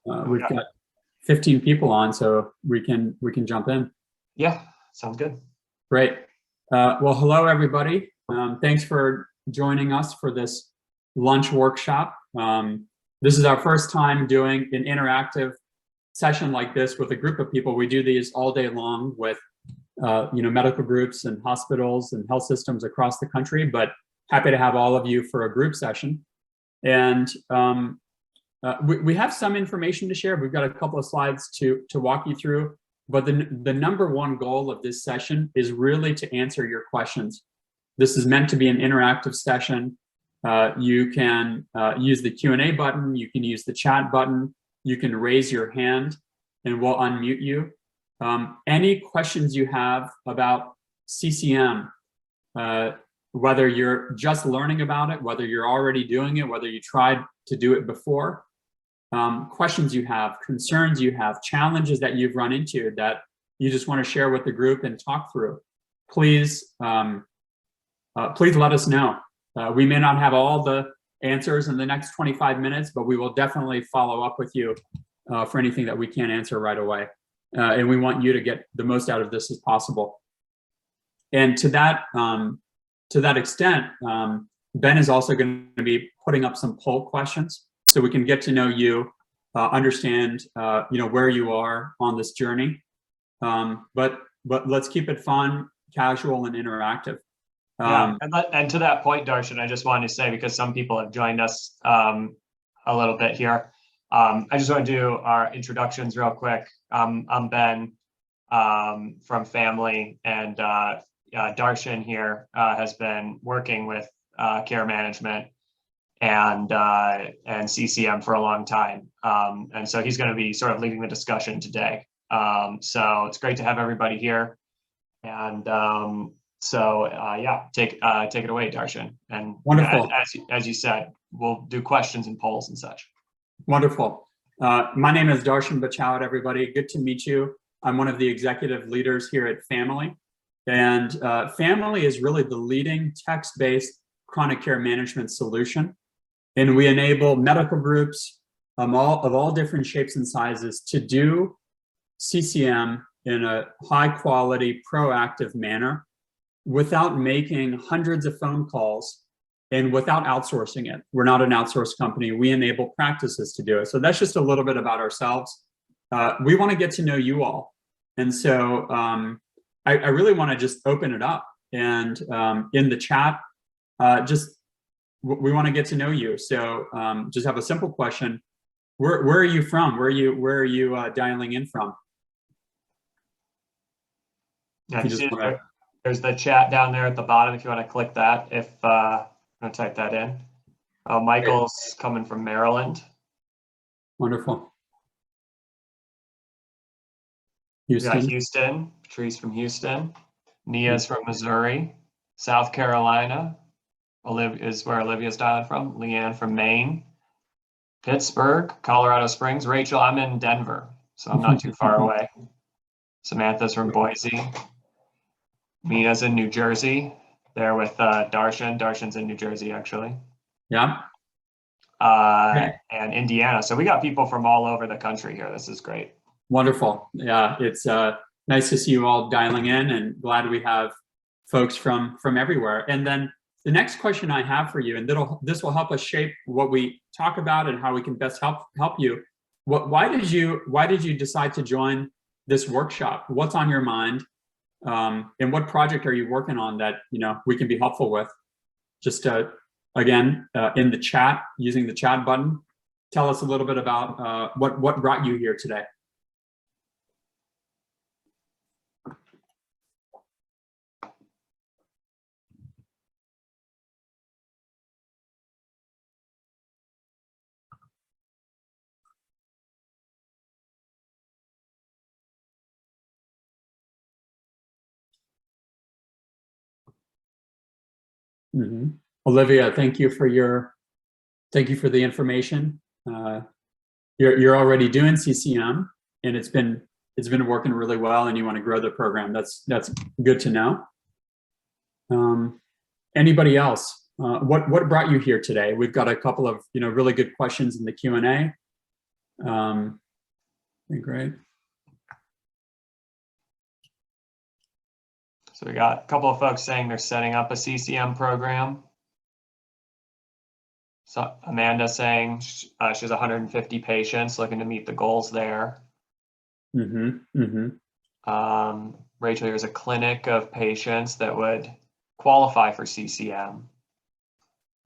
We've got 15 people on, so we can jump in. Yeah, sounds good. Great. Well, hello everybody. Thanks for joining us for this lunch workshop. This is our first time doing an interactive session like this with a group of people. We do these all day long with medical groups and hospitals and health systems across the country, but happy to have all of you for a group session. And we have some information to share. We've got a couple of slides to walk you through, but the number one goal of this session is really to answer your questions. This is meant to be an interactive session. You can use the Q&A button, you can use the chat button, you can raise your hand and we'll unmute you. Any questions you have about CCM, whether you're just learning about it, whether you're already doing it, whether you tried to do it before, questions you have, concerns you have, challenges that you've run into that you just want to share with the group and talk through, please let us know. We may not have all the answers in the next 25 minutes, but we will definitely follow up with you for anything that we can't answer right away. And we want you to get the most out of this as possible. And to that extent, Ben is also going to be putting up some poll questions so we can get to know you, understand where you are on this journey. But let's keep it fun, casual, and interactive. And to that point, Darshan, I just wanted to say, because some people have joined us a little bit here, I just want to do our introductions real quick. I'm Ben from Family, and Darshan here has been working with care management and CCM for a long time. And so he's going to be sort of leading the discussion today. So it's great to have everybody here. And take it away, Darshan. And wonderful. As you said, we'll do questions and polls and such. Wonderful. My name is Darshan Bachowat, everybody. Good to meet you. I'm one of the executive leaders here at Family. And Family is really the leading text-based chronic care management solution. And we enable medical groups of all different shapes and sizes to do CCM in a high quality, proactive manner without making hundreds of phone calls and without outsourcing it. We're not an outsourced company. We enable practices to do it. So that's just a little bit about ourselves. We want to get to know you all. And so I really want to just open it up. And in the chat, we want to get to know you. So just have a simple question. Where are you from? Where are you dialing in from? There's the chat down there at the bottom if you want to click that, if you want to type that in. Michael's coming from Maryland. Wonderful. Houston. We got Houston, Patrice from Houston. Nia's from Missouri. South Carolina is where Olivia's dialing from. Leanne from Maine. Pittsburgh, Colorado Springs. Rachel, I'm in Denver, so I'm not too far away. Samantha's from Boise. Mina's in New Jersey. There with Darshan. Darshan's in New Jersey, actually. Yeah. And Indiana. So we got people from all over the country here. This is great. Wonderful. Yeah, it's nice to see you all dialing in, and glad we have folks from everywhere. And then the next question I have for you, and this will help us shape what we talk about and how we can best help you. Why did you decide to join this workshop? What's on your mind? And what project are you working on that we can be helpful with? Just again, in the chat, using the chat button, tell us a little bit about what brought you here today. Mm-hmm. Olivia, thank you for the information. You're already doing CCM, and it's been working really well, and you want to grow the program. That's good to know. Anybody else? What brought you here today? We've got a couple of really good questions in the Q&A. Okay, great. So we got a couple of folks saying they're setting up a CCM program. So Amanda saying she has 150 patients looking to meet the goals there. Rachel, here's a clinic of patients that would qualify for CCM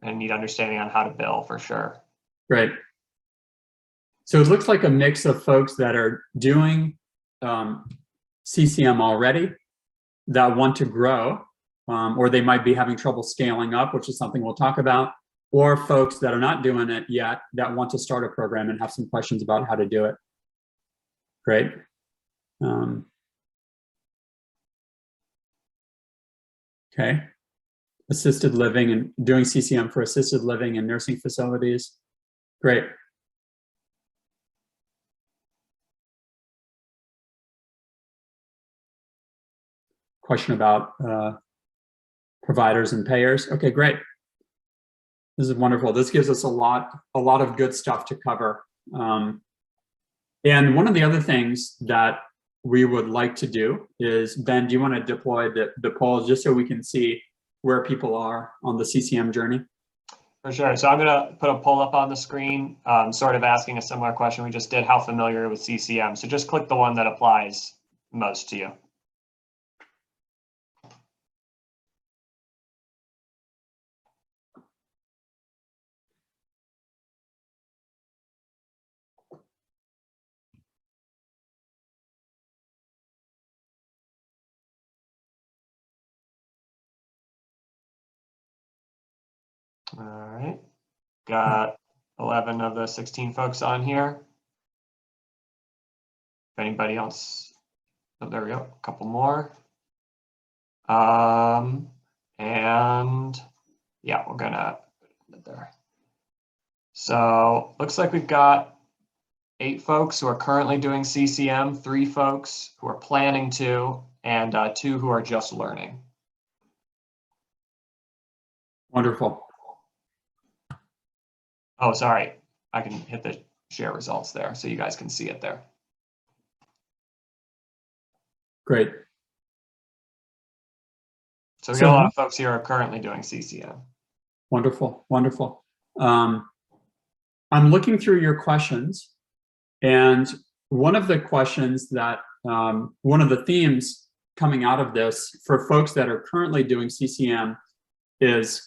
and need understanding on how to bill for sure. Great. So it looks like a mix of folks that are doing CCM already that want to grow, or they might be having trouble scaling up, which is something we'll talk about, or folks that are not doing it yet that want to start a program and have some questions about how to do it. Great. Okay. Assisted living and doing CCM for assisted living and nursing facilities. Great. Question about providers and payers. Okay, great. This is wonderful. This gives us a lot of good stuff to cover. And one of the other things that we would like to do is, Ben, do you want to deploy the polls just so we can see where people are on the CCM journey? For sure. So I'm going to put a poll up on the screen, sort of asking a similar question we just did. How familiar with CCM? So just click the one that applies most to you. All right. Got 11 of the 16 folks on here. If anybody else, oh, there we go, a couple more. And yeah, we're gonna put it there. So looks like we've got 8 folks who are currently doing CCM, 3 folks who are planning to, and 2 who are just learning. Wonderful. Oh, sorry. I can hit the share results there so you guys can see it there. Great. So we got a lot of folks here who are currently doing CCM. Wonderful, wonderful. I'm looking through your questions, and one of the questions that, one of the themes coming out of this for folks that are currently doing CCM is,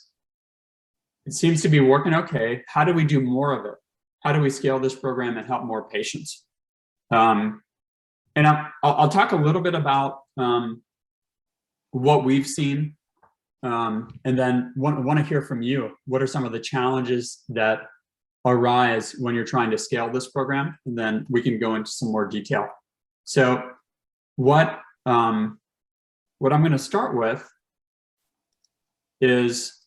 it seems to be working okay. How do we do more of it? How do we scale this program and help more patients? And I'll talk a little bit about what we've seen, and then want to hear from you. What are some of the challenges that arise when you're trying to scale this program? And then we can go into some more detail. So what I'm going to start with is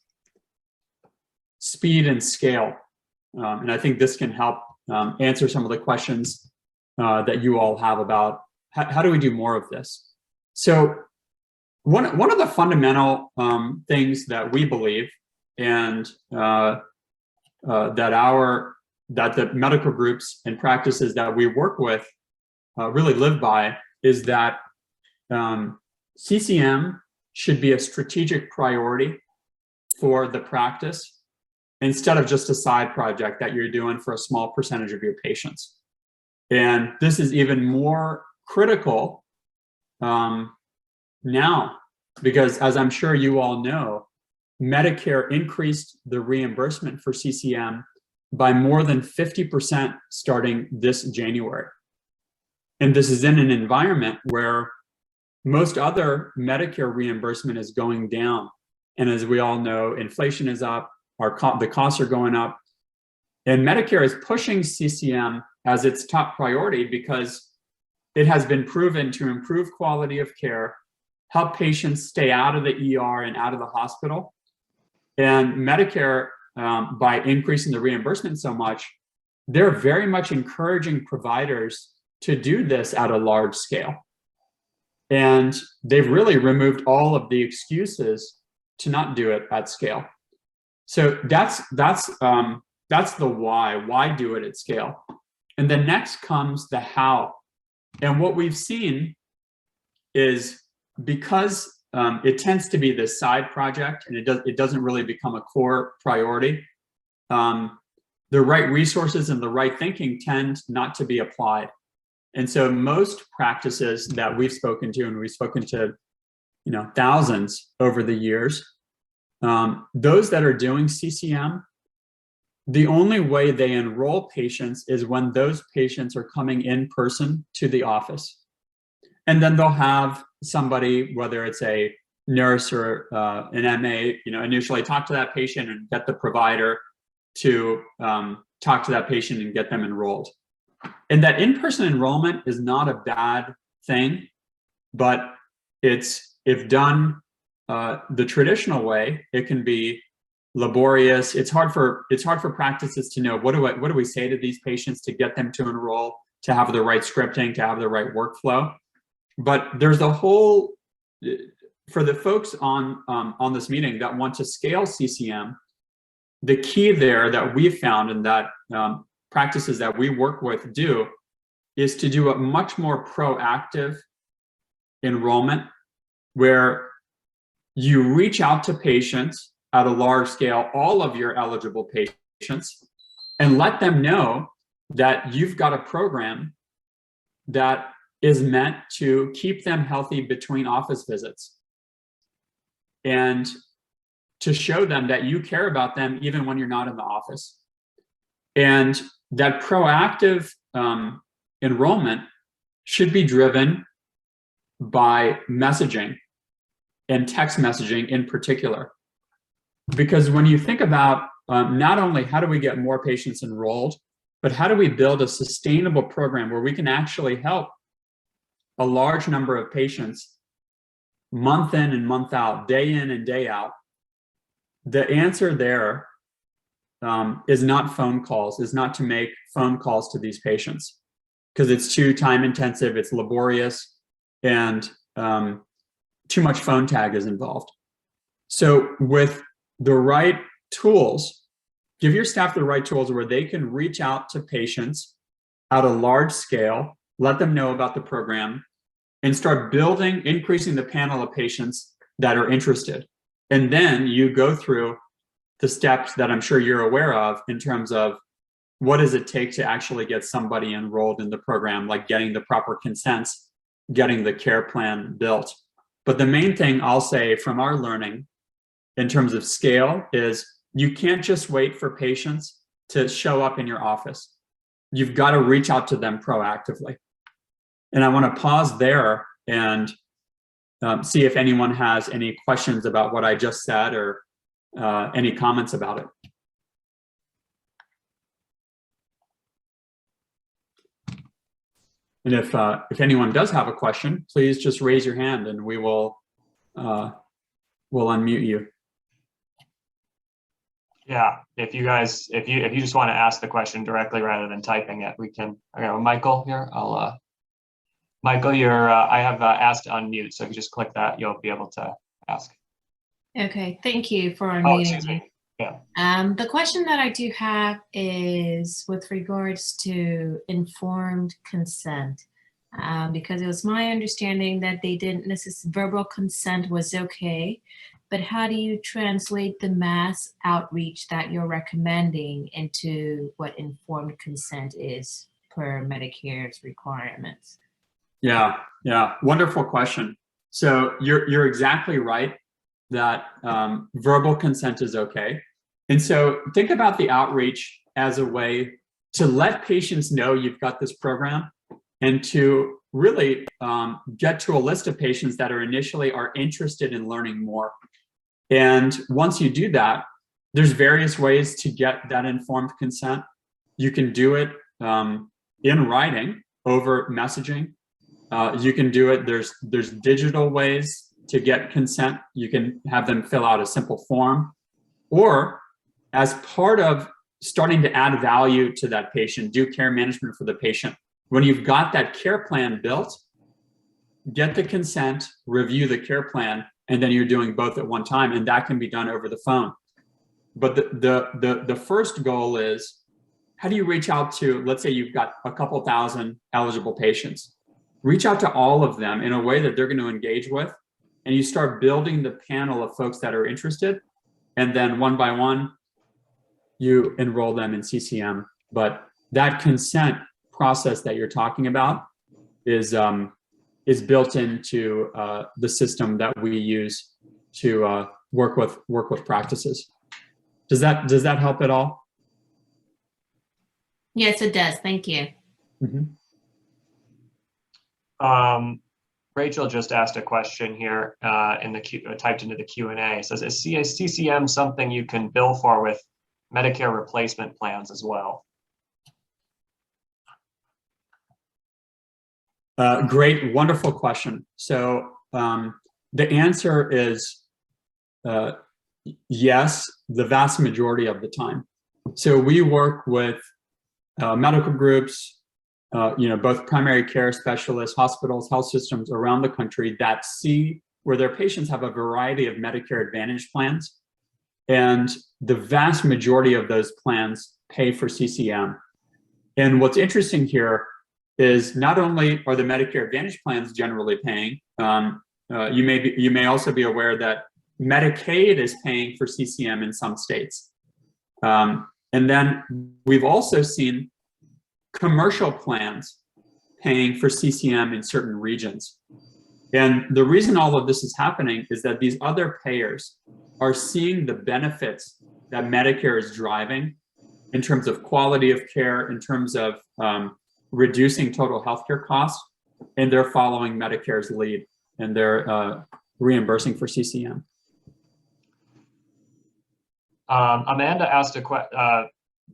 speed and scale. And I think this can help answer some of the questions that you all have about how do we do more of this? So one of the fundamental things that we believe, and that the medical groups and practices that we work with really live by, is that CCM should be a strategic priority for the practice instead of just a side project that you're doing for a small percentage of your patients. And this is even more critical now, because as I'm sure you all know, Medicare increased the reimbursement for CCM by more than 50% starting this January. And this is in an environment where most other Medicare reimbursement is going down. And as we all know, inflation is up, the costs are going up. And Medicare is pushing CCM as its top priority because it has been proven to improve quality of care, help patients stay out of the ER and out of the hospital. And Medicare, by increasing the reimbursement so much, they're very much encouraging providers to do this at a large scale. And they've really removed all of the excuses to not do it at scale. So that's the why do it at scale. And then next comes the how. And what we've seen is, because it tends to be this side project and it doesn't really become a core priority, the right resources and the right thinking tend not to be applied. And so most practices that we've spoken to, and we've spoken to, thousands over the years, those that are doing CCM, the only way they enroll patients is when those patients are coming in person to the office. And then they'll have somebody, whether it's a nurse or an MA, initially talk to that patient and get the provider to talk to that patient and get them enrolled. And that in-person enrollment is not a bad thing, but if done the traditional way, it can be laborious. It's hard for practices to know what do we say to these patients to get them to enroll, to have the right scripting, to have the right workflow. But there's a whole, for the folks on this meeting that want to scale CCM, the key there that we've found and that practices that we work with do is to do a much more proactive enrollment, where you reach out to patients at a large scale, all of your eligible patients, and let them know that you've got a program that is meant to keep them healthy between office visits, and to show them that you care about them even when you're not in the office. And that proactive enrollment should be driven by messaging, and text messaging in particular. Because when you think about not only how do we get more patients enrolled, but how do we build a sustainable program where we can actually help a large number of patients month in and month out, day in and day out, the answer there is not phone calls, is not to make phone calls to these patients, because it's too time intensive, it's laborious, and too much phone tag is involved. So with the right tools, give your staff the right tools where they can reach out to patients at a large scale, let them know about the program, and start increasing the panel of patients that are interested. And then you go through the steps that I'm sure you're aware of in terms of what does it take to actually get somebody enrolled in the program, like getting the proper consents, getting the care plan built. But the main thing I'll say from our learning in terms of scale is you can't just wait for patients to show up in your office. You've got to reach out to them proactively. And I want to pause there and see if anyone has any questions about what I just said, or any comments about it. And if anyone does have a question, please just raise your hand and we will we'll unmute you. Yeah, if you just want to ask the question directly rather than typing it, we can. Okay, Michael here. Michael, I have asked to unmute, so if you just click that, you'll be able to ask. Okay, thank you for Oh, unmuting excuse me. me. Yeah. The question that I do have is with regards to informed consent, because it was my understanding that they didn't necessarily, verbal consent was okay, but how do you translate the mass outreach that you're recommending into what informed consent is per Medicare's requirements? Yeah, wonderful question. So you're exactly right that verbal consent is okay. And so think about the outreach as a way to let patients know you've got this program, and to really get to a list of patients that initially are interested in learning more. And once you do that, there's various ways to get that informed consent. You can do it in writing over messaging. You can do it, there's digital ways to get consent. You can have them fill out a simple form, or as part of starting to add value to that patient, do care management for the patient. When you've got that care plan built, get the consent, review the care plan, and then you're doing both at one time, and that can be done over the phone. But the first goal is how do you reach out to, let's say you've got a couple thousand eligible patients, reach out to all of them in a way that they're going to engage with, and you start building the panel of folks that are interested, and then one by one, you enroll them in CCM. But that consent process that you're talking about is built into the system that we use to work with practices. Does that help at all? Yes, it does. Thank you. Mm-hmm. Rachel just asked a question here in the typed into the Q&A. It says, is CCM something you can bill for with Medicare replacement plans as well? Great, wonderful question. So the answer is yes, the vast majority of the time. So we work with medical groups, both primary care specialists, hospitals, health systems around the country that see where their patients have a variety of Medicare Advantage plans. And the vast majority of those plans pay for CCM. And what's interesting here is not only are the Medicare Advantage plans generally paying, you may also be aware that Medicaid is paying for CCM in some states. And then we've also seen commercial plans paying for CCM in certain regions. And the reason all of this is happening is that these other payers are seeing the benefits that Medicare is driving in terms of quality of care, in terms of reducing total healthcare costs, and they're following Medicare's lead, and they're reimbursing for CCM. Amanda asked a question.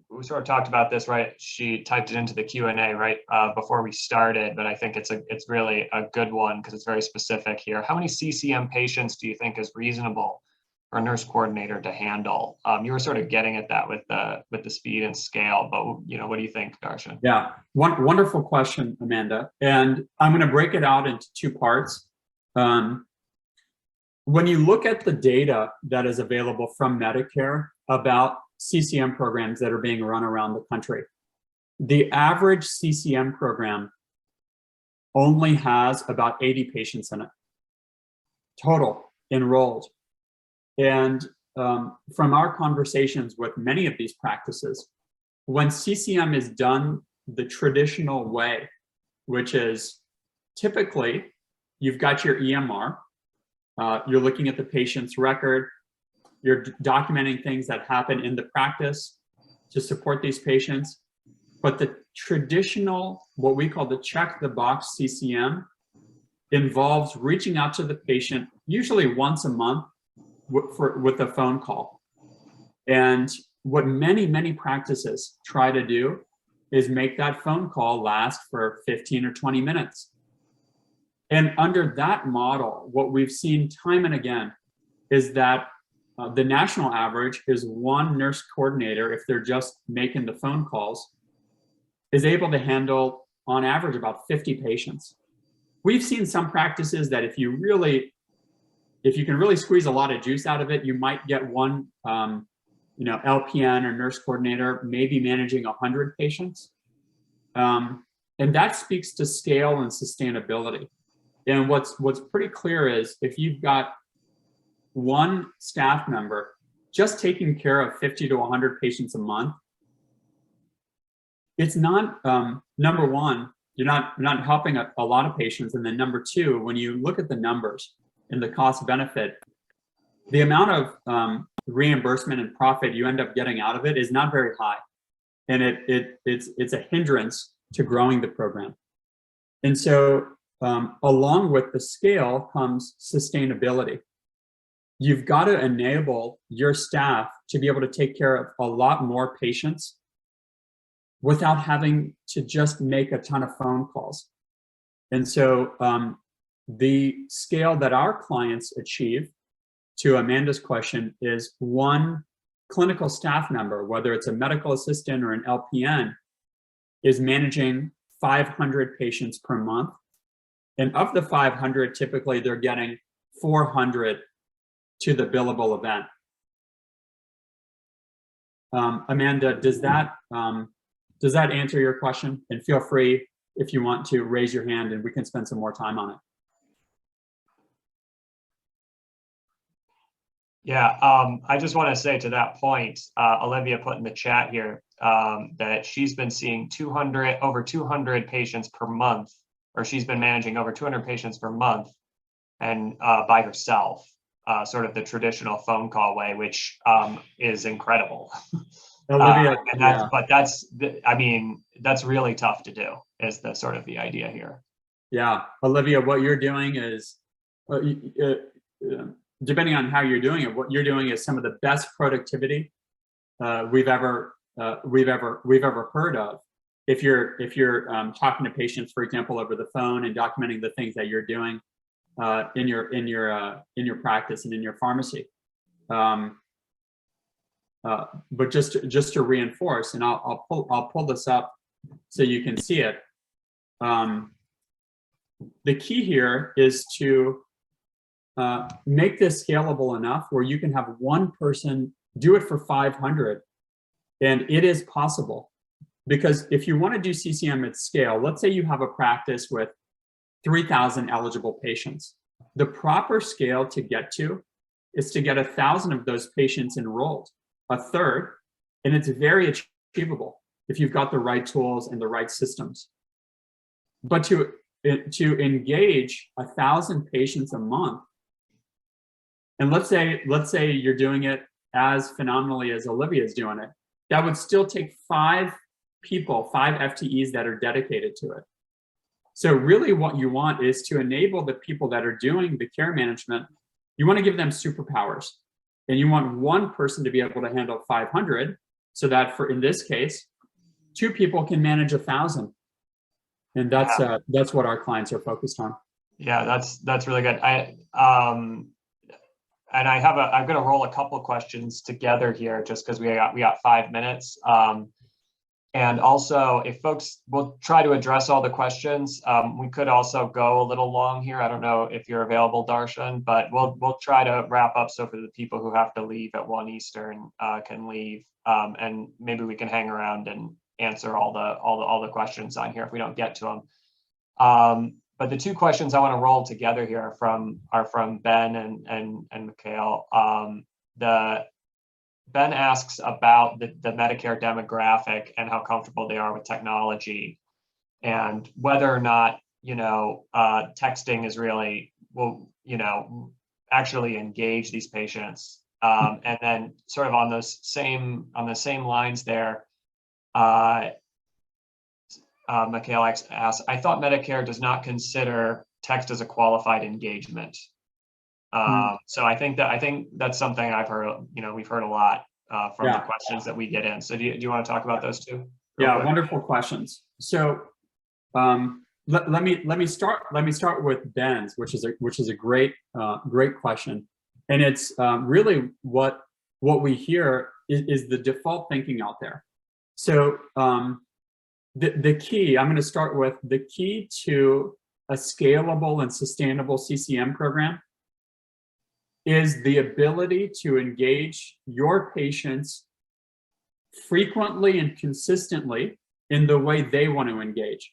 We sort of talked about this, right? She typed it into the Q&A right before we started, but I think it's really a good one because it's very specific here. How many CCM patients do you think is reasonable for a nurse coordinator to handle? You were sort of getting at that with the speed and scale, but what do you think, Darshan? Yeah, wonderful question, Amanda. And I'm going to break it out into two parts. When you look at the data that is available from Medicare about CCM programs that are being run around the country, the average CCM program only has about 80 patients in it, total enrolled. And from our conversations with many of these practices, when CCM is done the traditional way, which is typically you've got your EMR, you're looking at the patient's record, you're documenting things that happen in the practice to support these patients. But the traditional, what we call the check the box CCM, involves reaching out to the patient, usually once a month, with a phone call. And what many practices try to do is make that phone call last for 15 or 20 minutes. And under that model, what we've seen time and again is that the national average is one nurse coordinator, if they're just making the phone calls, is able to handle on average about 50 patients. We've seen some practices that if you can really squeeze a lot of juice out of it, you might get one LPN or nurse coordinator maybe managing 100 patients. And that speaks to scale and sustainability. And what's pretty clear is if you've got one staff member just taking care of 50 to 100 patients a month, it's not, number one, you're not helping a lot of patients. And then number two, when you look at the numbers and the cost benefit, the amount of reimbursement and profit you end up getting out of it is not very high. And it's a hindrance to growing the program. And so along with the scale comes sustainability. You've got to enable your staff to be able to take care of a lot more patients without having to just make a ton of phone calls. And so the scale that our clients achieve, to Amanda's question, is one clinical staff member, whether it's a medical assistant or an LPN, is managing 500 patients per month. And of the 500, typically they're getting 400 to the billable event. Amanda, does that Does that answer your question? And feel free if you want to raise your hand and we can spend some more time on it. Yeah, I just want to say to that point, Olivia put in the chat here that she's been seeing over 200 patients per month, or she's been managing over 200 patients per month, and by herself, sort of the traditional phone call way, which is incredible. Olivia, but I mean, that's really tough to do, is the sort of the idea here. Yeah, Olivia, what you're doing is, depending on how you're doing it, what you're doing is some of the best productivity we've ever heard of. If you're talking to patients, for example, over the phone and documenting the things that you're doing in your practice and in your pharmacy. But just to reinforce, and I'll pull this up so you can see it. The key here is to make this scalable enough where you can have one person do it for 500, and it is possible. Because if you want to do CCM at scale, let's say you have a practice with 3,000 eligible patients. The proper scale to get to is to get 1,000 of those patients enrolled, a third, and it's very achievable if you've got the right tools and the right systems. But to engage 1,000 patients a month, and let's say you're doing it as phenomenally as Olivia is doing it, that would still take 5 people, 5 FTEs that are dedicated to it. So really what you want is to enable the people that are doing the care management, you want to give them superpowers. And you want one person to be able to handle 500, so that in this case, 2 people can manage 1,000. And that's what our clients are focused on. Yeah, that's really good. And I'm going to roll a couple of questions together here, just because we got 5 minutes. And also, if folks will try to address all the questions, we could also go a little long here. I don't know if you're available, Darshan, but we'll try to wrap up so for the people who have to leave at 1 Eastern can leave, and maybe we can hang around and answer all the questions on here if we don't get to them. But the 2 questions I want to roll together here are from Ben and Mikhail. Ben asks about the Medicare demographic and how comfortable they are with technology, and whether or not, texting is really actually engage these patients. And then sort of on the same lines there, Mikhail asks, I thought Medicare does not consider text as a qualified engagement. So I think that's something I've heard, we've heard a lot from the questions that we get in. So do you want to talk about those 2? Yeah, wonderful questions. So let me start with Ben's, which is a great question, and it's really what we hear is the default thinking out there. So the key, I'm going to start with the key to a scalable and sustainable CCM program is the ability to engage your patients frequently and consistently in the way they want to engage.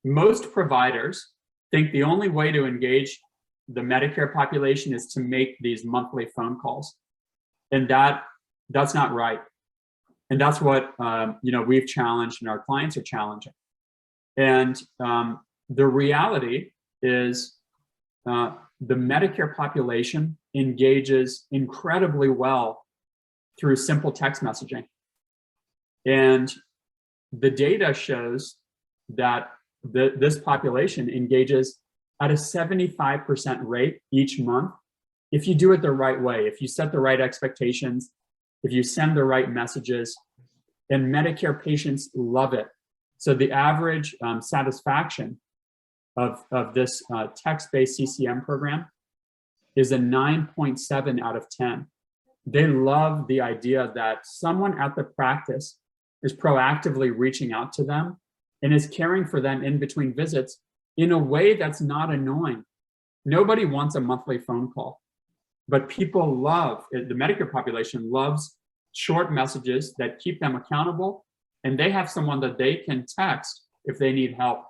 Most providers think the only way to engage the Medicare population is to make these monthly phone calls. And that's not right. And that's what we've challenged and our clients are challenging. And the reality is the Medicare population engages incredibly well through simple text messaging. And the data shows that this population engages at a 75% rate each month if you do it the right way, if you set the right expectations, if you send the right messages, and Medicare patients love it. So the average satisfaction of this text-based CCM program is a 9.7 out of 10. They love the idea that someone at the practice is proactively reaching out to them and is caring for them in between visits in a way that's not annoying. Nobody wants a monthly phone call, but people love, the Medicare population loves short messages that keep them accountable and they have someone that they can text if they need help.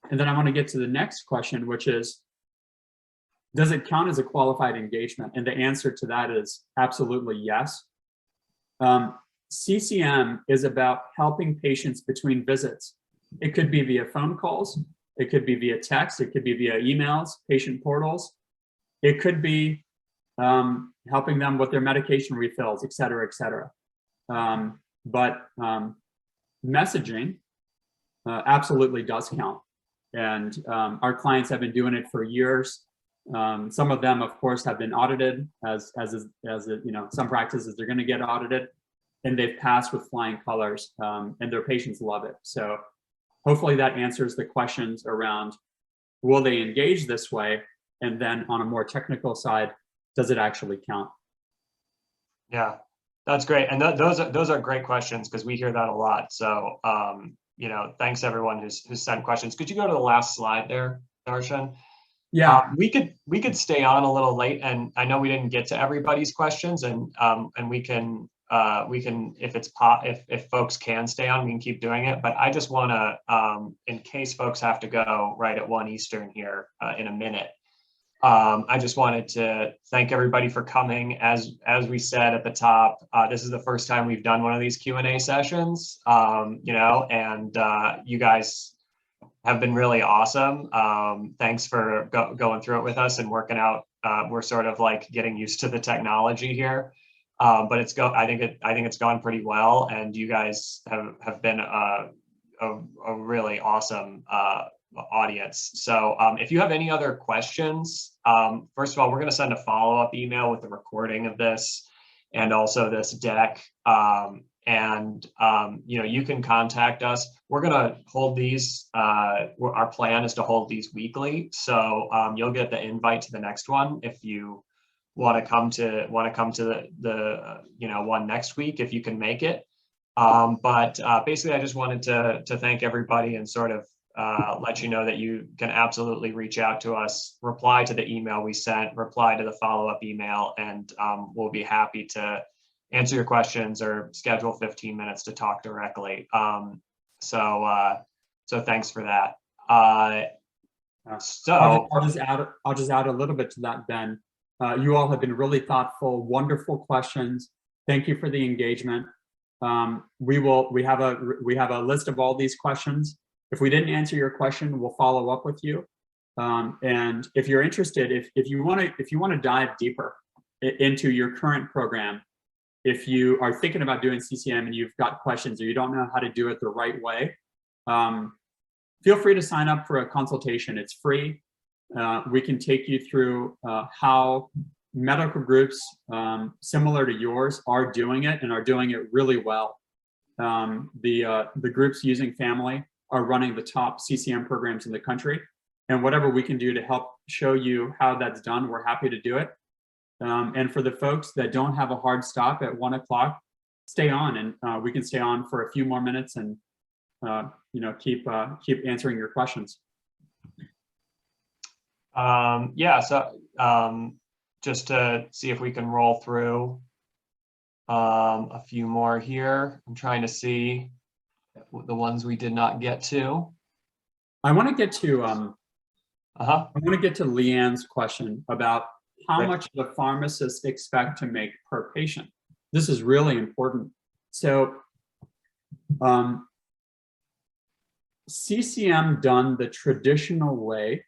And then I want to get to the next question, which is, does it count as a qualified engagement? And the answer to that is absolutely yes. CCM is about helping patients between visits. It could be via phone calls, it could be via text, it could be via emails, patient portals. It could be helping them with their medication refills, et cetera, et cetera. But messaging absolutely does count. And our clients have been doing it for years. Some of them, of course, have been audited, as you know, some practices they're going to get audited, and they've passed with flying colors, and their patients love it. So hopefully that answers the questions around, will they engage this way? And then on a more technical side, does it actually count? Yeah, that's great. And those are great questions, because we hear that a lot. So, you know, thanks everyone who's sent questions. Could you go to the last slide there, Darshan? Yeah, we could stay on a little late, and I know we didn't get to everybody's questions, and we can if folks can stay on, we can keep doing it. But I just want to, in case folks have to go right at 1 Eastern here in a minute, I just wanted to thank everybody for coming. As we said at the top, this is the first time we've done one of these Q&A sessions, you know, and you guys have been really awesome. Thanks for going through it with us and working out. We're sort of like getting used to the technology here, but I think it's gone pretty well, and you guys have been a really awesome audience. So if you have any other questions, first of all, we're going to send a follow-up email with the recording of this and also this deck. You know, you can contact us. We're going to hold these. Our plan is to hold these weekly. So you'll get the invite to the next one if you want to come to the you know, one next week, if you can make it. But basically, I just wanted to thank everybody and sort of let you know that you can absolutely reach out to us, reply to the email we sent, reply to the follow-up email, and we'll be happy to answer your questions or schedule 15 minutes to talk directly. So thanks for that. I'll just add a little bit to that, Ben. You all have been really thoughtful, wonderful questions. Thank you for the engagement. We have a list of all these questions. If we didn't answer your question, we'll follow up with you. And if you're interested, if you want to dive deeper into your current program, if you are thinking about doing CCM and you've got questions or you don't know how to do it the right way, feel free to sign up for a consultation. It's free. We can take you through how medical groups similar to yours are doing it, and are doing it really well. The groups using family are running the top CCM programs in the country, and whatever we can do to help show you how that's done, we're happy to do it. And for the folks that don't have a hard stop at 1 o'clock, stay on, and we can stay on for a few more minutes and you know, keep answering your questions. Yeah, so just to see if we can roll through a few more here. I'm trying to see the ones we did not get to. I want to get to Leanne's question about how much the pharmacists expect to make per patient. This is really important. So CCM done the traditional way,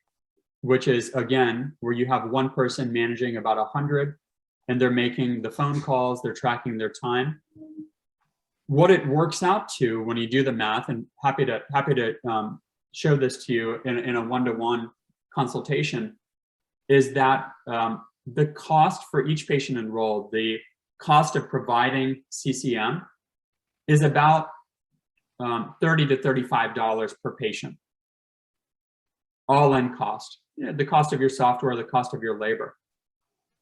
which is, again, where you have one person managing about 100, and they're making the phone calls, they're tracking their time. What it works out to when you do the math, and happy to show this to you in a one-to-one consultation, is that the cost for each patient enrolled, the cost of providing CCM, is about $30 to $35 per patient, all in cost. You know, the cost of your software, the cost of your labor.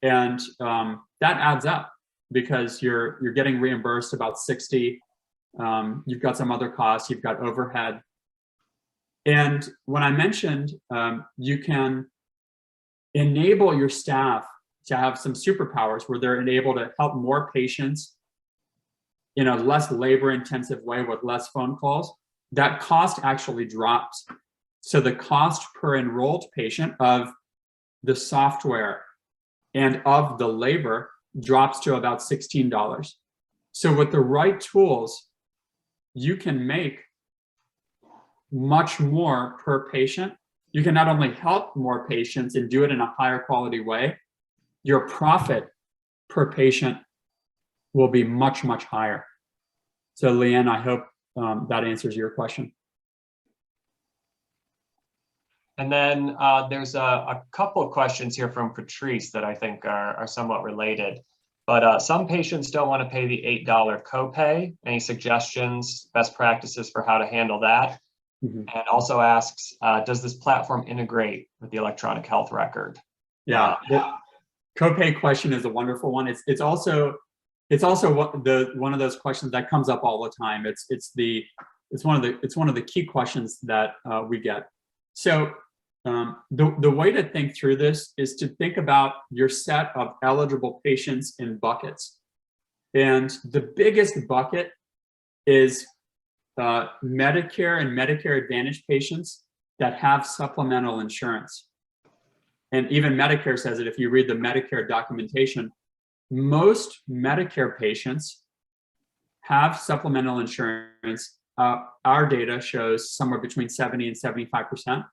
And that adds up, because you're getting reimbursed about 60. You've got some other costs, you've got overhead. And when I mentioned you can enable your staff to have some superpowers where they're able to help more patients in a less labor-intensive way with less phone calls, that cost actually drops. So the cost per enrolled patient of the software and of the labor drops to about $16. So with the right tools, you can make much more per patient. You can not only help more patients and do it in a higher quality way, your profit per patient will be much, much higher. So Leanne, I hope that answers your question. And then there's a couple of questions here from Patrice that I think are somewhat related. But some patients don't want to pay the $8 copay. Any suggestions, best practices for how to handle that? Mm-hmm. And also asks, does this platform integrate with the electronic health record? Yeah, the copay question is a wonderful one. It's also one of those questions that comes up all the time. It's one of the key questions that we get. So the way to think through this is to think about your set of eligible patients in buckets. And the biggest bucket is Medicare and Medicare Advantage patients that have supplemental insurance. And even Medicare says it if you read the Medicare documentation. Most Medicare patients have supplemental insurance. Our data shows somewhere between 70 and 75%.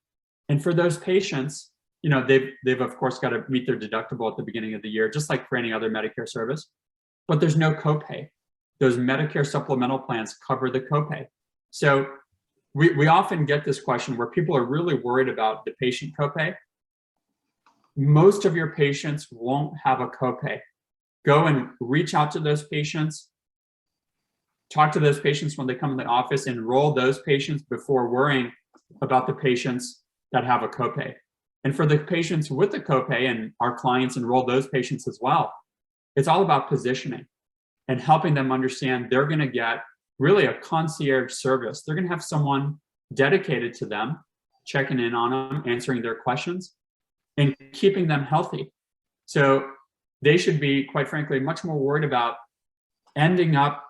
And for those patients, you know, they've of course got to meet their deductible at the beginning of the year, just like for any other Medicare service, but there's no copay. Those Medicare supplemental plans cover the copay. So we often get this question where people are really worried about the patient copay. Most of your patients won't have a copay. Go and reach out to those patients, talk to those patients when they come in the office, enroll those patients before worrying about the patients that have a copay. And for the patients with the copay, and our clients enroll those patients as well, it's all about positioning and helping them understand they're going to get really a concierge service. They're going to have someone dedicated to them, checking in on them, answering their questions, and keeping them healthy. So they should be, quite frankly, much more worried about ending up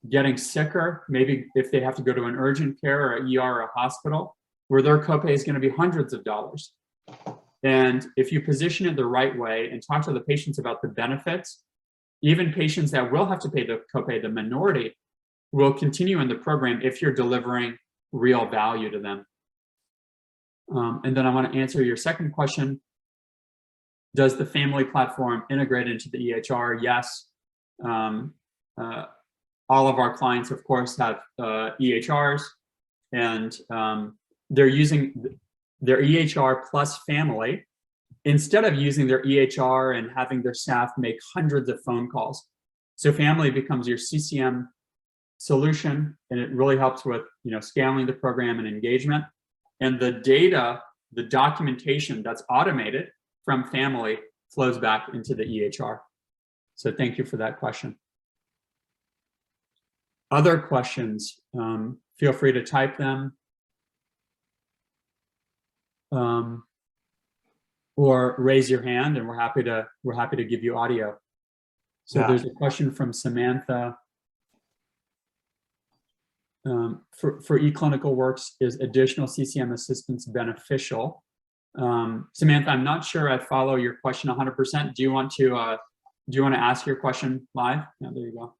getting sicker, maybe if they have to go to an urgent care or an ER or a hospital, where their copay is going to be hundreds of dollars. And if you position it the right way and talk to the patients about the benefits, even patients that will have to pay the copay, the minority, will continue in the program if you're delivering real value to them. And then I want to answer your second question. Does the family platform integrate into the EHR? Yes. All of our clients, of course, have EHRs, and they're using their EHR plus family instead of using their EHR and having their staff make hundreds of phone calls. So family becomes your CCM solution, and it really helps with, you know, scaling the program and engagement. And the data, the documentation that's automated from family flows back into the EHR. So thank you for that question. Other questions, feel free to type them. Or raise your hand, and we're happy to give you audio. So yeah. There's a question from Samantha. For eClinicalWorks, is additional CCM assistance beneficial? Samantha, I'm not sure I follow your question 100%. Do you want to ask your question live? Yeah, there you go.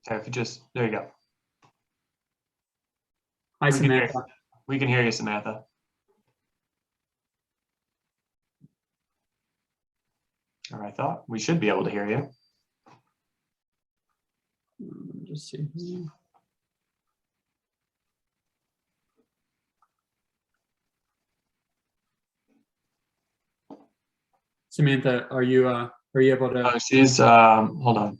Okay, if you just, there you go. Hi, Samantha. We can hear you, Samantha. Or I thought we should be able to hear you. Let me just see here. Samantha, are you able to? Oh, she's hold on.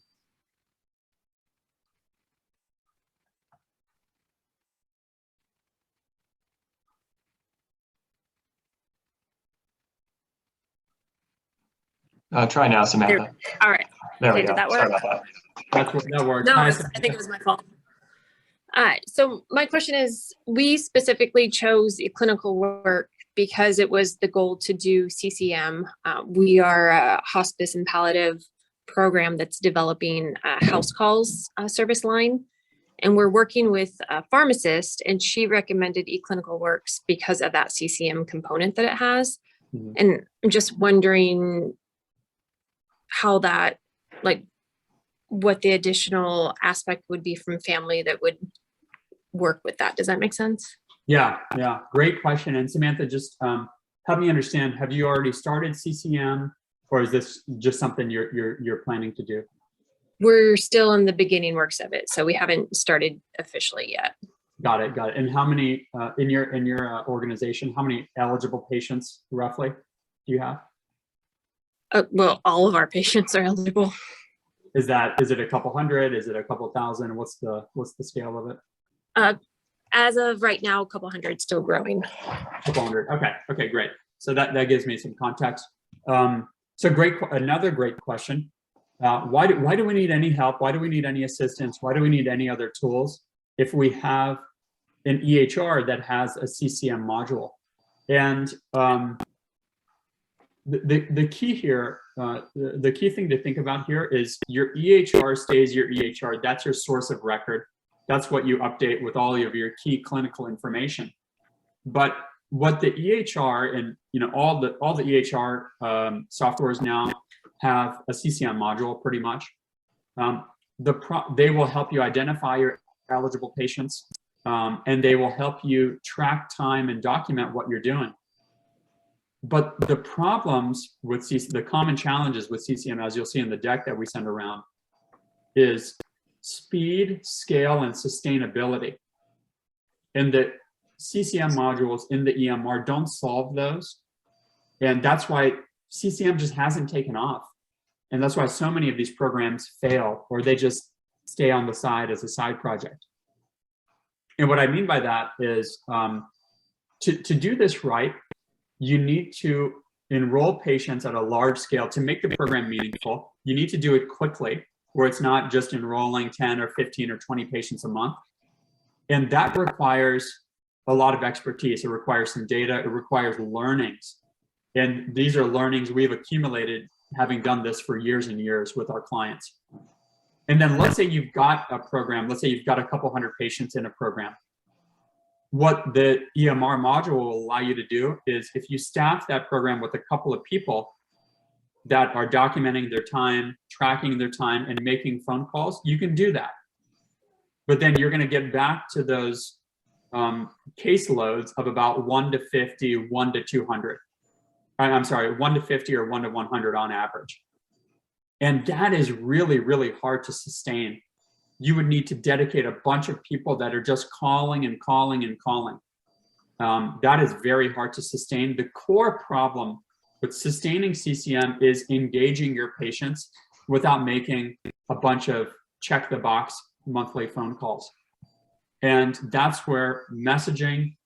Try now, Samantha. All right. There we Okay, go. did that work? Sorry about that. That works. No, I think it was my fault. All right. So my question is, we specifically chose clinical work because it was the goal to do CCM. We are a hospice and palliative program that's developing a house calls service line. And we're working with a pharmacist, and she recommended eClinicalWorks because of that CCM component that it has. Mhm. And I'm just wondering how that, like, what the additional aspect would be from family that would work with that. Does that make sense? Yeah, great question. And Samantha, just help me understand, have you already started CCM, or is this just something you're planning to do? We're still in the beginning works of it, so we haven't started officially yet. Got it. And how many in your organization, how many eligible patients roughly do you have? Well, all of our patients are eligible. Is it a couple hundred? Is it a couple thousand? What's the scale of it? As of right now, a couple hundred, still growing. Couple hundred. Okay, great. So that gives me some context. Another great question. Why do we need any help? Why do we need any assistance? Why do we need any other tools if we have an EHR that has a CCM module? And the key here, the key thing to think about here is your EHR stays your EHR. That's your source of record. That's what you update with all of your key clinical information. But what the EHR and all the EHR softwares now have a CCM module pretty much. They will help you identify your eligible patients, and they will help you track time and document what you're doing. But the problems with the common challenges with CCM, as you'll see in the deck that we send around, is speed, scale, and sustainability. And the CCM modules in the EMR don't solve those. And that's why CCM just hasn't taken off. And that's why so many of these programs fail, or they just stay on the side as a side project. And what I mean by that is to do this right, you need to enroll patients at a large scale to make the program meaningful. You need to do it quickly, where it's not just enrolling 10 or 15 or 20 patients a month. And that requires a lot of expertise. It requires some data. It requires learnings. And these are learnings we've accumulated having done this for years and years with our clients. And then let's say you've got a program, let's say you've got a couple hundred patients in a program. What the EMR module will allow you to do is, if you staff that program with a couple of people that are documenting their time, tracking their time, and making phone calls, you can do that. But then you're going to get back to those caseloads of about 1 to 50, 1 to 200. I'm sorry, 1 to 50 or 1 to 100 on average. And that is really, really hard to sustain. You would need to dedicate a bunch of people that are just calling and calling and calling. That is very hard to sustain. The core problem with sustaining CCM is engaging your patients without making a bunch of check the box monthly phone calls. And that's where messaging,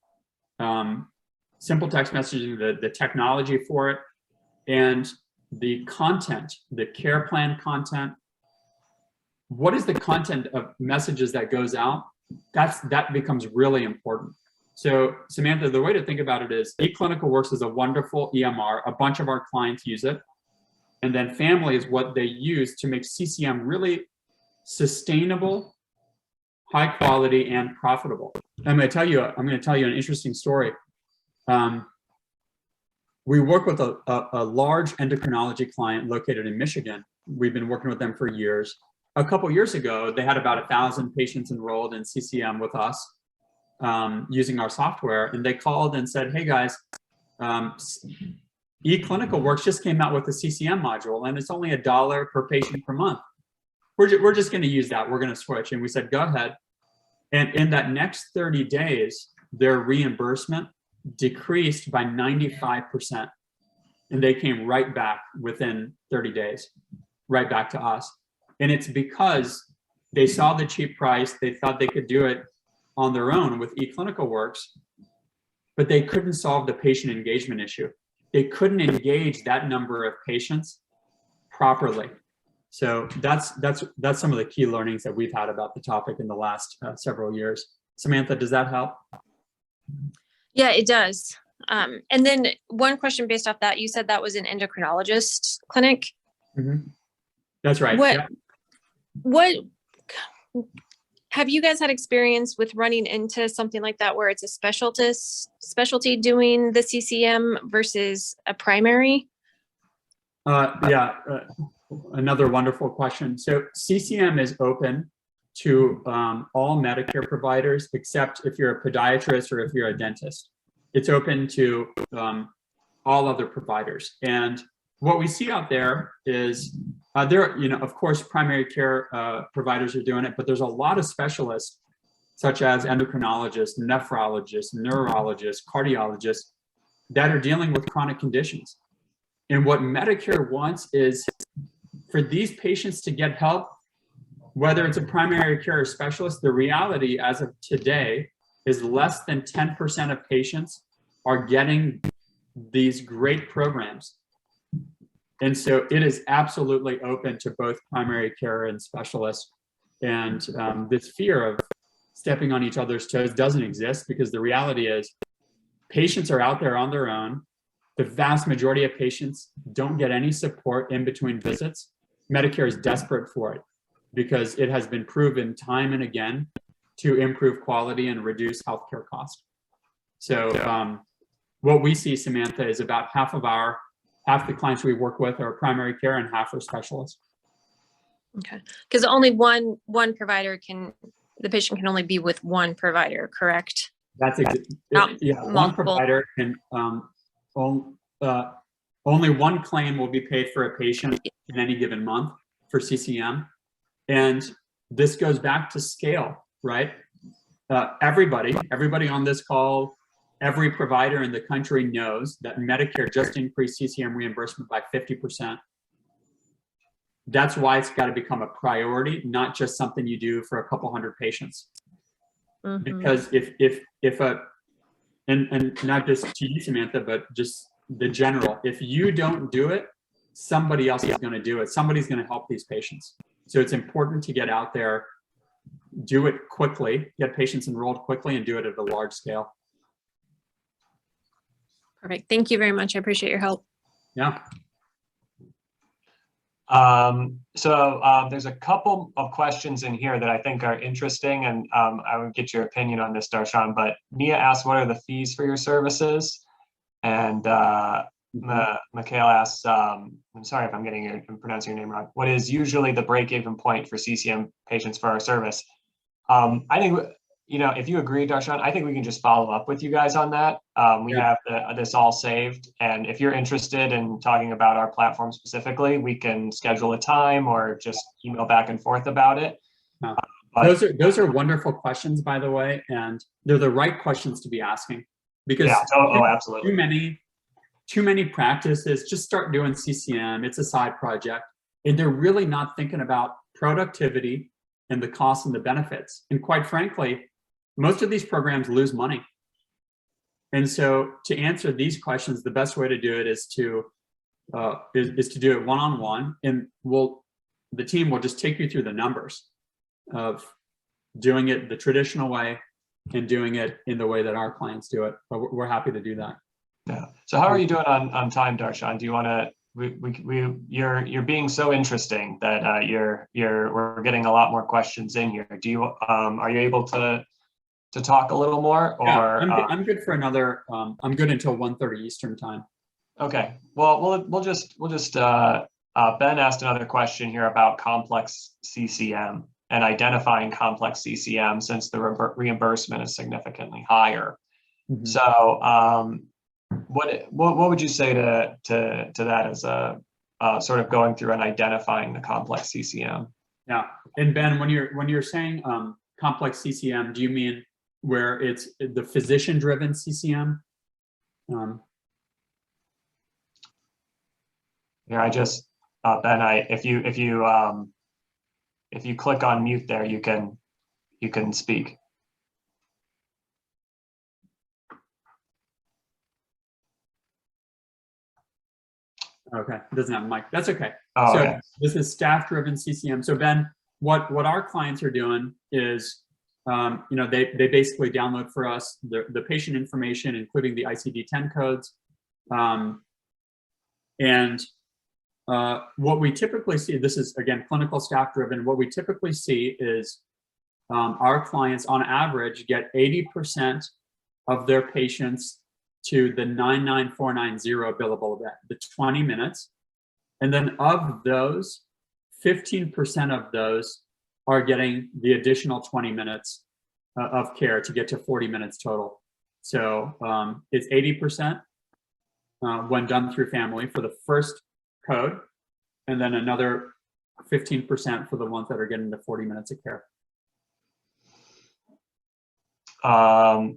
simple text messaging, the technology for it, and the content, the care plan content. What is the content of messages that goes out? That becomes really important. So Samantha, the way to think about it is eClinicalWorks is a wonderful EMR. A bunch of our clients use it. And then family is what they use to make CCM really sustainable, high quality, and profitable. I'm going to tell you an interesting story. We work with a large endocrinology client located in Michigan. We've been working with them for years. A couple years ago, they had about 1,000 patients enrolled in CCM with us using our software. And they called and said, hey guys, eClinicalWorks just came out with a CCM module, and it's only $1 per patient per month. We're just going to use that. We're going to switch. And we said, go ahead. And in that next 30 days, their reimbursement decreased by 95%. And they came right back within 30 days, right back to us. And it's because they saw the cheap price. They thought they could do it on their own with eClinicalWorks, but they couldn't solve the patient engagement issue. They couldn't engage that number of patients properly. So that's some of the key learnings that we've had about the topic in the last several years. Samantha, does that help? Yeah, it does. And then one question based off that, you said that was an endocrinologist clinic. Mm-hmm. That's right. What, Yeah. what, have you guys had experience with running into something like that where it's a specialty doing the CCM versus a primary? Yeah, another wonderful question. So CCM is open to all Medicare providers, except if you're a podiatrist or if you're a dentist. It's open to all other providers. And what we see out there is there, of course, primary care providers are doing it, but there's a lot of specialists such as endocrinologists, nephrologists, neurologists, cardiologists that are dealing with chronic conditions. And what Medicare wants is for these patients to get help, whether it's a primary care specialist. The reality as of today is less than 10% of patients are getting these great programs. And so it is absolutely open to both primary care and specialists. And this fear of stepping on each other's toes doesn't exist, because the reality is patients are out there on their own. The vast majority of patients don't get any support in between visits. Medicare is desperate for it because it has been proven time and again to improve quality and reduce healthcare costs. So what we see, Samantha, is about half the clients we work with are primary care and half are specialists. Okay, because only one provider the patient can only be with one provider, correct? That's yeah. One Multiple. provider can only one claim will be paid for a patient in any given month for CCM, and this goes back to scale, right? Everybody on this call, every provider in the country knows that Medicare just increased CCM reimbursement by 50%. That's why it's got to become a priority, not just something you do for a couple hundred patients. Mm-hmm. Because if and not just to you, Samantha, but just the general, if you don't do it, somebody else is going to do it. Somebody's going to help these patients. So it's important to get out there, do it quickly, get patients enrolled quickly, and do it at a large scale. Perfect. Thank you very much. I appreciate your help. Yeah. There's a couple of questions in here that I think are interesting, and I would get your opinion on this, Darshan. But Mia asked, what are the fees for your services? And Mikhail asks, I'm sorry if I'm pronouncing your name wrong. What is usually the break-even point for CCM patients for our service? I think, if you agree, Darshan, I think we can just follow up with you guys on that. We have this all saved. And if you're interested in talking about our platform specifically, we can schedule a time or just email back and forth about it. Those are wonderful questions, by the way, and they're the right questions to be asking, because absolutely. Too many practices just start doing CCM. It's a side project, and they're really not thinking about productivity and the costs and the benefits. And quite frankly, most of these programs lose money. And so to answer these questions, the best way to do it is to do it one-on-one, and the team will just take you through the numbers of doing it the traditional way and doing it in the way that our clients do it. But we're happy to do that. Yeah. So how are you doing on time, Darshan? Do you want to? You're being so interesting that we're getting a lot more questions in here. Do you are you able to talk a little more? Or yeah, I'm good for another. I'm good until 1:30 Eastern time. Okay. Well, we'll just Ben asked another question here about complex CCM and identifying complex CCM, since the reimbursement is significantly higher. Mm-hmm. So what would you say to that as a sort of going through and identifying the complex CCM? Yeah. And Ben, when you're saying complex CCM, do you mean where it's the physician-driven CCM? Yeah, I just Ben, if you click on mute there, you can speak. Okay, it doesn't have a mic. That's okay. Oh, so okay. This is staff-driven CCM. So Ben, what our clients are doing is, they basically download for us the patient information, including the ICD-10 codes, and what we typically see, this is again clinical staff driven, what we typically see is our clients on average get 80% of their patients to the 99490 billable event, the 20 minutes. And then of those, 15% of those are getting the additional 20 minutes of care to get to 40 minutes total. So it's 80% when done through family for the first code, and then another 15% for the ones that are getting the 40 minutes of care. Well,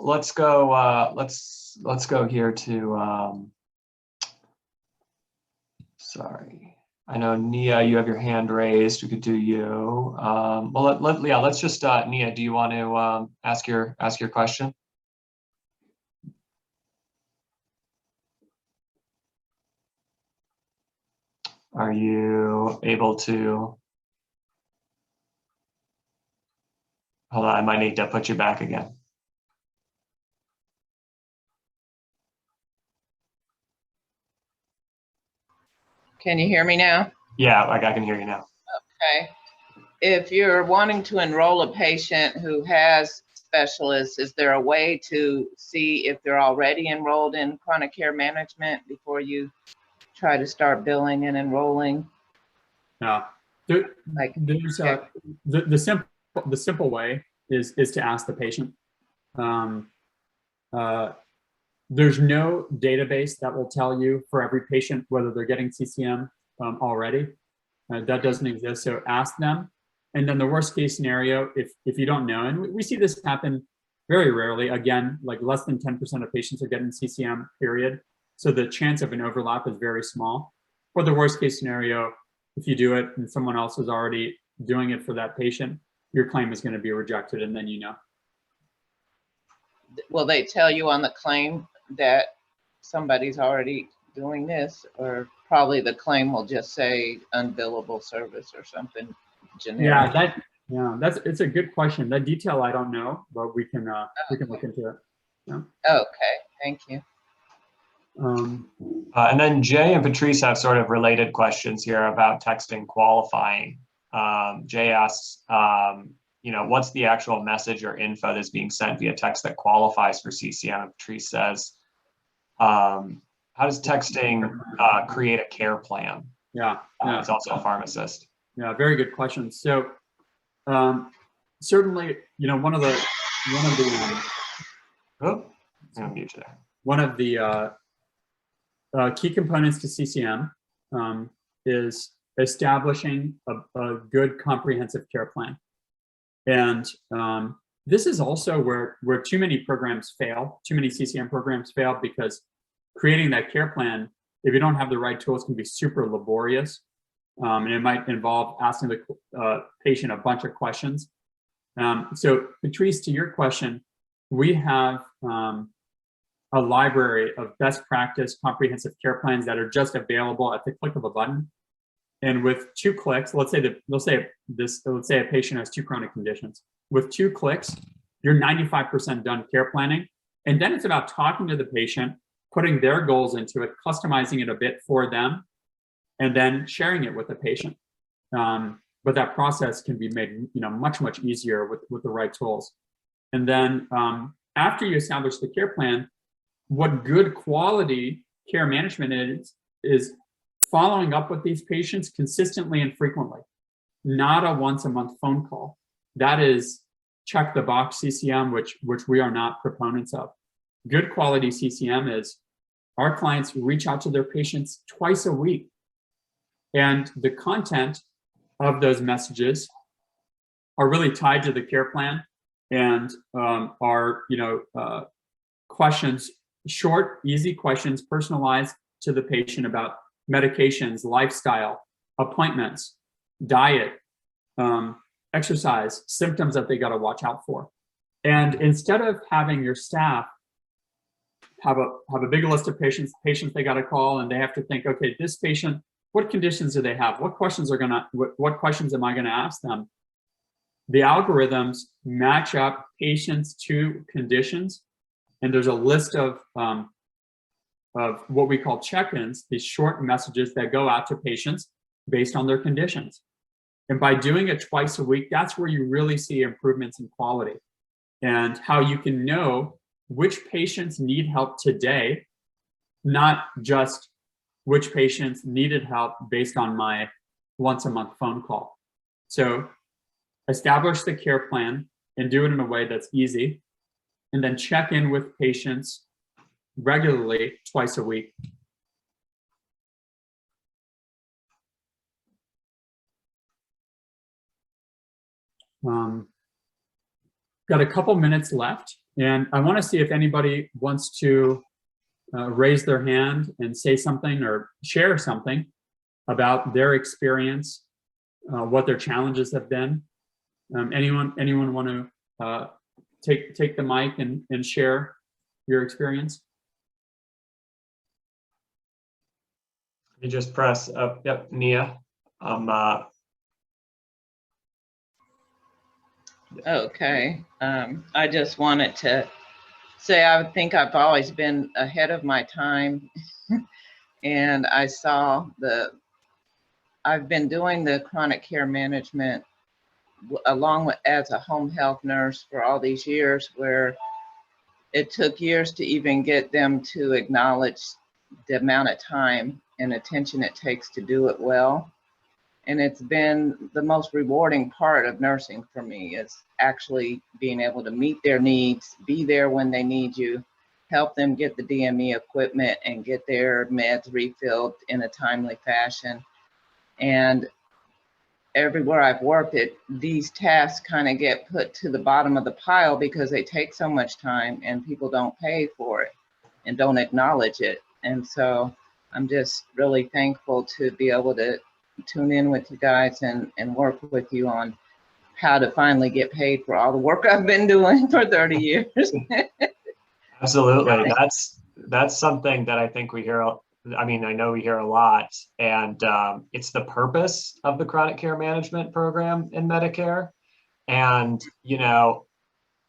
let's go here to, sorry. I know Nia, you have your hand raised. We could do you. Well, let's just, Nia, do you want to ask your question? Are you able to? Hold on, I might need to put you back again. Can you hear me now? Yeah, I can hear you now. Okay. If you're wanting to enroll a patient who has specialists, is there a way to see if they're already enrolled in chronic care management before you try to start billing and enrolling? Yeah, Like, there's the simple way is to ask the patient. There's no database that will tell you for every patient whether they're getting CCM already. That doesn't exist, so ask them. And then the worst case scenario, if you don't know, and we see this happen very rarely, again, like less than 10% of patients are getting CCM, period. So the chance of an overlap is very small. For the worst case scenario, if you do it and someone else is already doing it for that patient, your claim is going to be rejected, and then you know. will they tell you on the claim that somebody's already doing this, or probably the claim will just say unbillable service or something generic? It's a good question. That detail I don't know, but we can look into it. Yeah. Okay, thank you. And then Jay and Patrice have sort of related questions here about texting qualifying. Jay asks, what's the actual message or info that's being sent via text that qualifies for CCM? And Patrice says, how does texting create a care plan? Yeah. He's also a pharmacist. Yeah, very good question. So certainly, one of the I'm gonna mute you there. One of the key components to CCM is establishing a good comprehensive care plan. And this is also where too many programs fail, too many CCM programs fail, because creating that care plan, if you don't have the right tools, can be super laborious. And it might involve asking the patient a bunch of questions. So Patrice, to your question, we have a library of best practice comprehensive care plans that are just available at the click of a button. And with 2 clicks, let's say a patient has 2 chronic conditions. With 2 clicks, you're 95% done care planning. And then it's about talking to the patient, putting their goals into it, customizing it a bit for them, and then sharing it with the patient. But that process can be made, much easier with the right tools. And then after you establish the care plan, what good quality care management is following up with these patients consistently and frequently, not a once-a-month phone call. That is check the box CCM, which we are not proponents of. Good quality CCM is our clients reach out to their patients twice a week, and the content of those messages are really tied to the care plan and are questions, short, easy questions, personalized to the patient about medications, lifestyle, appointments, diet, exercise, symptoms that they got to watch out for. And instead of having your staff have a big list of patients they got to call, and they have to think, okay, this patient, what conditions do they have? What questions am I gonna ask them? The algorithms match up patients to conditions, and there's a list of of what we call check-ins, these short messages that go out to patients based on their conditions. And by doing it twice a week, that's where you really see improvements in quality and how you can know which patients need help today, not just which patients needed help based on my once a month phone call. So establish the care plan and do it in a way that's easy, and then check in with patients regularly twice a week. Got a couple minutes left, and I want to see if anybody wants to raise their hand and say something or share something about their experience, what their challenges have been. Anyone want to take the mic and share your experience? You just press up. Yep, Nia. Okay. I just wanted to say I think I've always been ahead of my time. And I've been doing the chronic care management along with as a home health nurse for all these years, where it took years to even get them to acknowledge the amount of time and attention it takes to do it well. And it's been the most rewarding part of nursing for me, is actually being able to meet their needs, be there when they need you, help them get the DME equipment and get their meds refilled in a timely fashion. And everywhere I've worked, these tasks kind of get put to the bottom of the pile because they take so much time and people don't pay for it and don't acknowledge it. And so I'm just really thankful to be able to tune in with you guys and work with you on how to finally get paid for all the work I've been doing for 30 years. Absolutely. That's something that I think we hear. I mean, I know we hear a lot, and it's the purpose of the chronic care management program in Medicare. And, you know,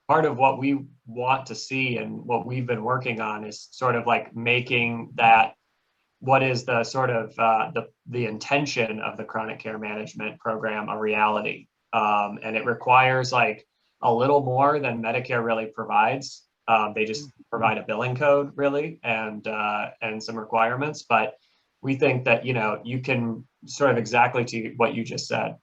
part of what we want to see and what we've been working on is sort of like making that what is the sort of the intention of the chronic care management program a reality. And it requires like a little more than Medicare really provides. They just provide a billing code really and some requirements, but we think that, you know, you can sort of exactly to what you just said.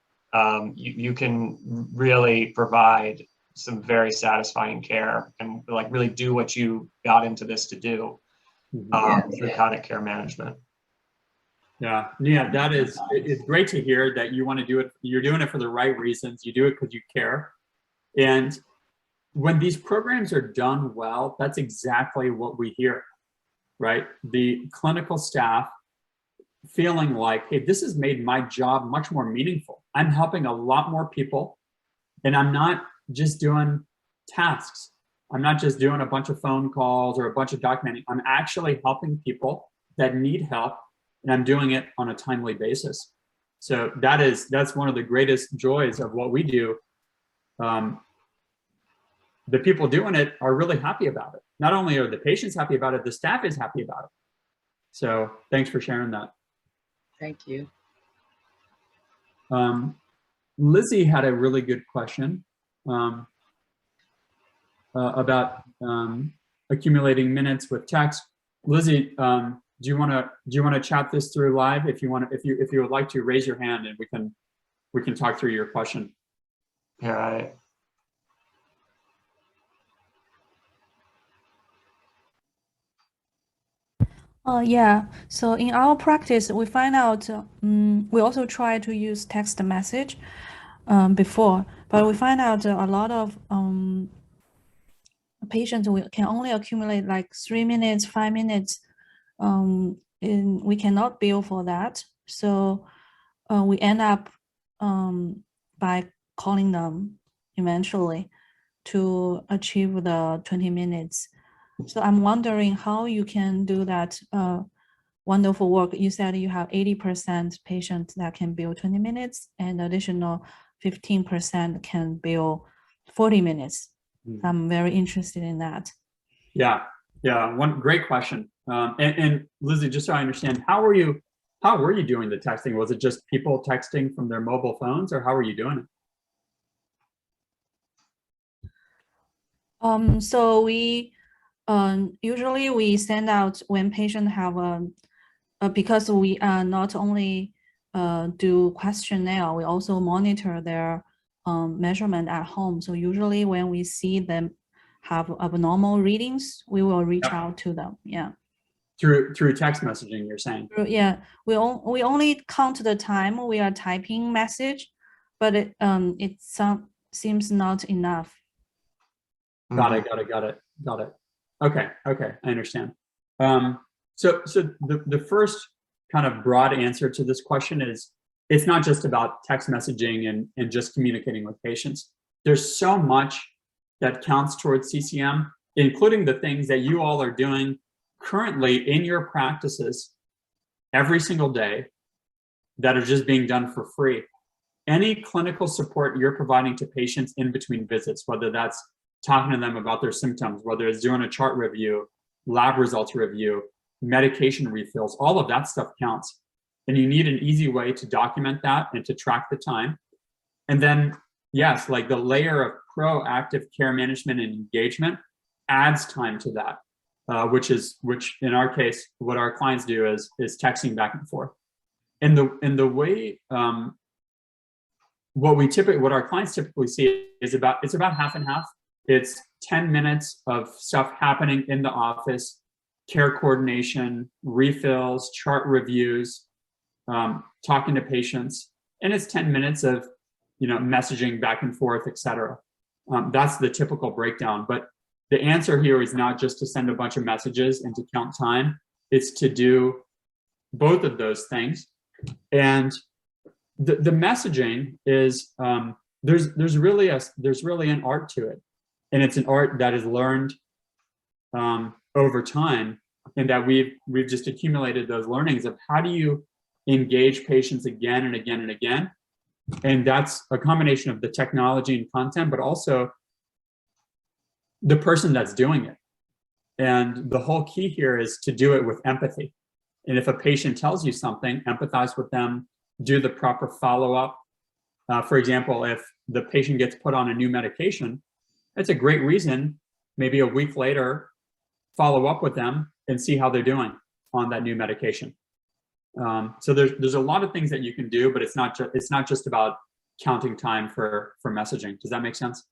You can really provide some very satisfying care and like really do what you got into this to do. Through chronic care management. Yeah, it's great to hear that you want to do it. You're doing it for the right reasons. You do it because you care. And when these programs are done well, that's exactly what we hear, right? The clinical staff feeling like, hey, this has made my job much more meaningful. I'm helping a lot more people, and I'm not just doing tasks. I'm not just doing a bunch of phone calls or a bunch of documenting. I'm actually helping people that need help, and I'm doing it on a timely basis. So that's one of the greatest joys of what we do. The people doing it are really happy about it. Not only are the patients happy about it, the staff is happy about it. So thanks for sharing that. Thank you. Lizzie had a really good question about accumulating minutes with text. Lizzie, do you want to chat this through live? If you would like to, raise your hand and we can talk through your question. All right. Yeah, so in our practice, we find out, we also try to use text message before, but we find out a lot of patients can only accumulate like 3 minutes, 5 minutes, and we cannot bill for that. So we end up by calling them eventually to achieve the 20 minutes. So I'm wondering how you can do that wonderful work. You said you have 80% patients that can bill 20 minutes and additional 15% can bill 40 minutes. I'm very interested in that. Yeah, one great question. And Lizzie, just so I understand, how were you doing the texting? Was it just people texting from their mobile phones, or how were you doing it? So we usually we send out when patients have because we not only do questionnaire, we also monitor their measurement at home. So usually when we see them have abnormal readings, we will reach Yep. out to them. Yeah. Through text messaging, you're saying? Yeah, we only count the time we are typing message, but it seems not enough. Got it. Okay, I understand. So the first kind of broad answer to this question is, it's not just about text messaging and just communicating with patients. There's so much that counts towards CCM, including the things that you all are doing currently in your practices every single day that are just being done for free. Any clinical support you're providing to patients in between visits, whether that's talking to them about their symptoms, whether it's doing a chart review, lab results review, medication refills, all of that stuff counts. And you need an easy way to document that and to track the time. And then, yes, like the layer of proactive care management and engagement adds time to that, which in our case, what our clients do is texting back and forth. And the way what our clients typically see is it's about half and half. It's 10 minutes of stuff happening in the office, care coordination, refills, chart reviews, talking to patients, and it's 10 minutes of messaging back and forth, etc. That's the typical breakdown. But the answer here is not just to send a bunch of messages and to count time. It's to do both of those things. And the messaging is there's really an art to it, and it's an art that is learned over time, and that we've just accumulated those learnings of how do you engage patients again and again and again. And that's a combination of the technology and content, but also the person that's doing it. And the whole key here is to do it with empathy. And if a patient tells you something, empathize with them, do the proper follow-up. For example, if the patient gets put on a new medication, that's a great reason, maybe a week later, follow up with them and see how they're doing on that new medication. So there's a lot of things that you can do, but it's not just about counting time for messaging. Does that make sense?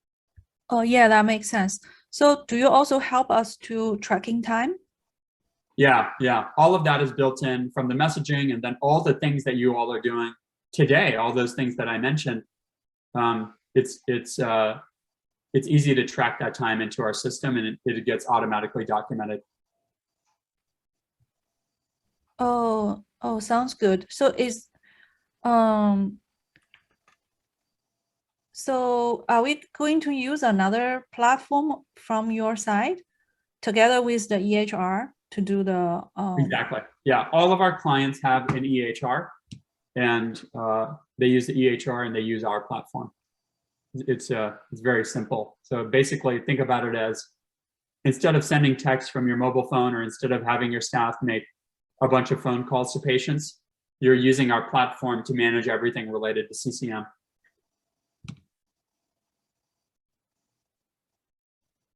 Oh yeah, that makes sense. So do you also help us to tracking time? Yeah. All of that is built in from the messaging, and then all the things that you all are doing today, all those things that I mentioned, it's easy to track that time into our system, and it gets automatically documented. Oh, sounds good. So so are we going to use another platform from your side together with the EHR to do the Exactly. Yeah, all of our clients have an EHR, and they use the EHR and they use our platform. It's very simple. So basically, think about it as, instead of sending text from your mobile phone, or instead of having your staff make a bunch of phone calls to patients, you're using our platform to manage everything related to CCM.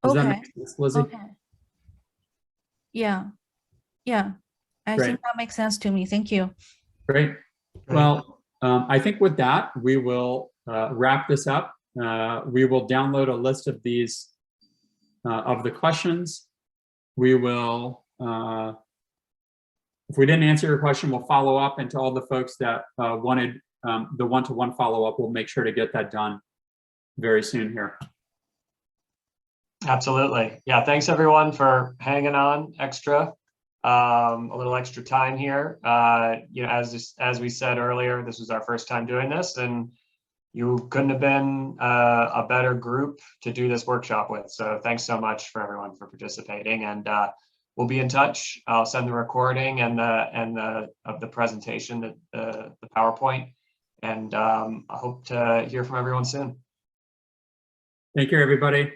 Does that make sense, Lizzie? Okay. Yeah. I Great. think that makes sense to me. Thank you. Great. Well, I think with that, we will wrap this up. We will download a list of these, of the questions. We will, if we didn't answer your question, we'll follow up, and to all the folks that wanted the one-to-one follow-up, we'll make sure to get that done very soon here. Absolutely. Yeah, thanks everyone for hanging on a little extra time here. As we said earlier, this was our first time doing this, and you couldn't have been a better group to do this workshop with. So thanks so much for everyone for participating, and we'll be in touch. I'll send the recording and the presentation, the PowerPoint, and I hope to hear from everyone soon. Thank you, everybody.